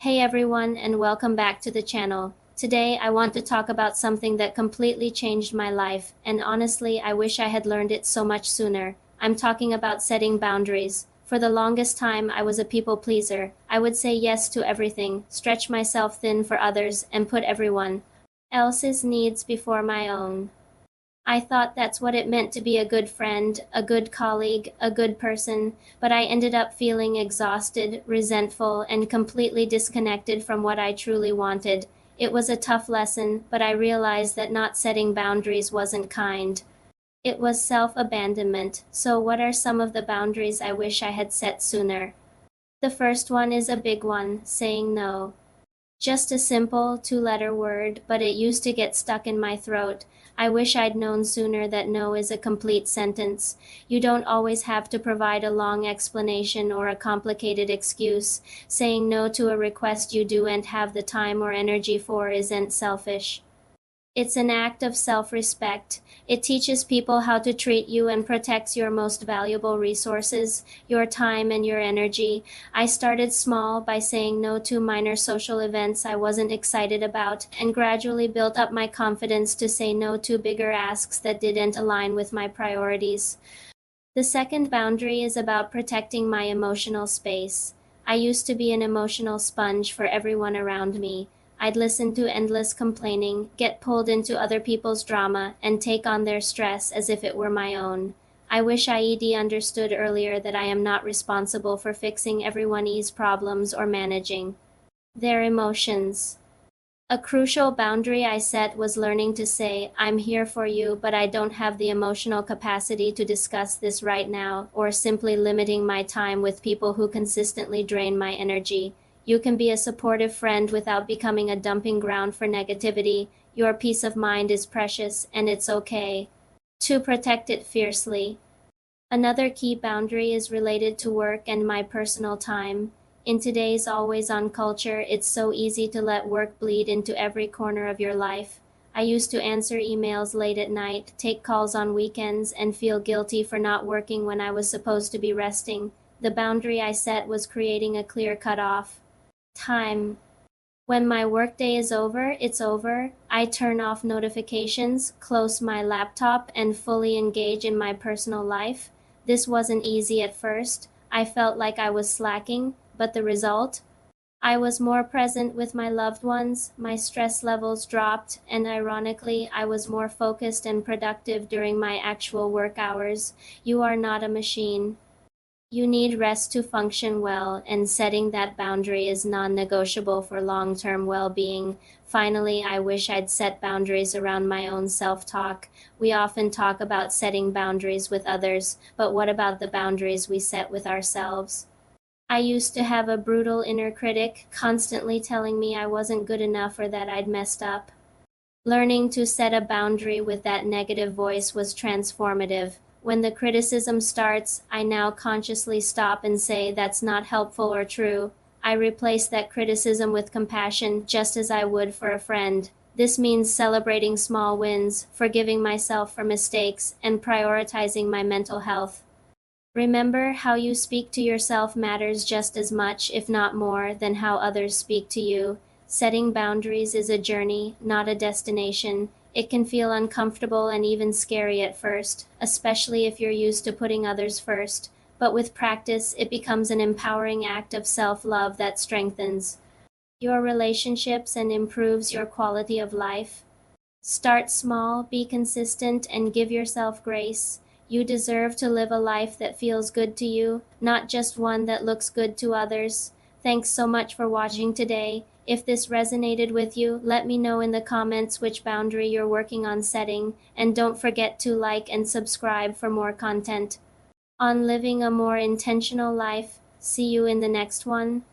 Hey everyone, and welcome back to the channel. Today I want to talk about something that completely changed my life, and honestly, I wish I had learned it so much sooner. I'm talking about setting boundaries. For the longest time, I was a people pleaser. I would say yes to everything, stretch myself thin for others, and put everyone else's needs before my own. I thought that's what it meant to be a good friend, a good colleague, a good person, but I ended up feeling exhausted, resentful, and completely disconnected from what I truly wanted. It was a tough lesson, but I realized that not setting boundaries wasn't kind. It was self-abandonment. So what are some of the boundaries I wish I had set sooner? The first one is a big one, saying no. Just a simple two-letter word, but it used to get stuck in my throat. I wish I'd known sooner that no is a complete sentence. You don't always have to provide a long explanation or a complicated excuse. Saying no to a request you don't have the time or energy for isn't selfish. It's an act of self-respect. It teaches people how to treat you and protects your most valuable resources, your time and your energy. I started small by saying no to minor social events I wasn't excited about, and gradually built up my confidence to say no to bigger asks that didn't align with my priorities. The second boundary is about protecting my emotional space. I used to be an emotional sponge for everyone around me. I'd listen to endless complaining, get pulled into other people's drama, and take on their stress as if it were my own. I wish IED understood earlier that I am not responsible for fixing everyone's problems or managing their emotions. A crucial boundary I set was learning to say, I'm here for you, but I don't have the emotional capacity to discuss this right now, or simply limiting my time with people who consistently drain my energy. You can be a supportive friend without becoming a dumping ground for negativity. Your peace of mind is precious, and it's okay to protect it fiercely. Another key boundary is related to work and my personal time. In today's always-on culture, it's so easy to let work bleed into every corner of your life. I used to answer emails late at night, take calls on weekends, and feel guilty for not working when I was supposed to be resting. The boundary I set was creating a clear cutoff time. When my workday is over, it's over. I turn off notifications, close my laptop, and fully engage in my personal life. This wasn't easy at first. I felt like I was slacking, but the result? I was more present with my loved ones, my stress levels dropped, and ironically, I was more focused and productive during my actual work hours. You are not a machine. You need rest to function well, and setting that boundary is non-negotiable for long-term well-being. Finally, I wish I'd set boundaries around my own self-talk. We often talk about setting boundaries with others, but what about the boundaries we set with ourselves? I used to have a brutal inner critic, constantly telling me I wasn't good enough or that I'd messed up. Learning to set a boundary with that negative voice was transformative. When the criticism starts, I now consciously stop and say that's not helpful or true. I replace that criticism with compassion, just as I would for a friend. This means celebrating small wins, forgiving myself for mistakes, and prioritizing my mental health. Remember, how you speak to yourself matters just as much, if not more, than how others speak to you. Setting boundaries is a journey, not a destination. It can feel uncomfortable and even scary at first, especially if you're used to putting others first. But with practice, it becomes an empowering act of self-love that strengthens your relationships and improves your quality of life. Start small, be consistent, and give yourself grace. You deserve to live a life that feels good to you, not just one that looks good to others. Thanks so much for watching today. If this resonated with you, let me know in the comments which boundary you're working on setting, and don't forget to like and subscribe for more content on living a more intentional life. See you in the next one.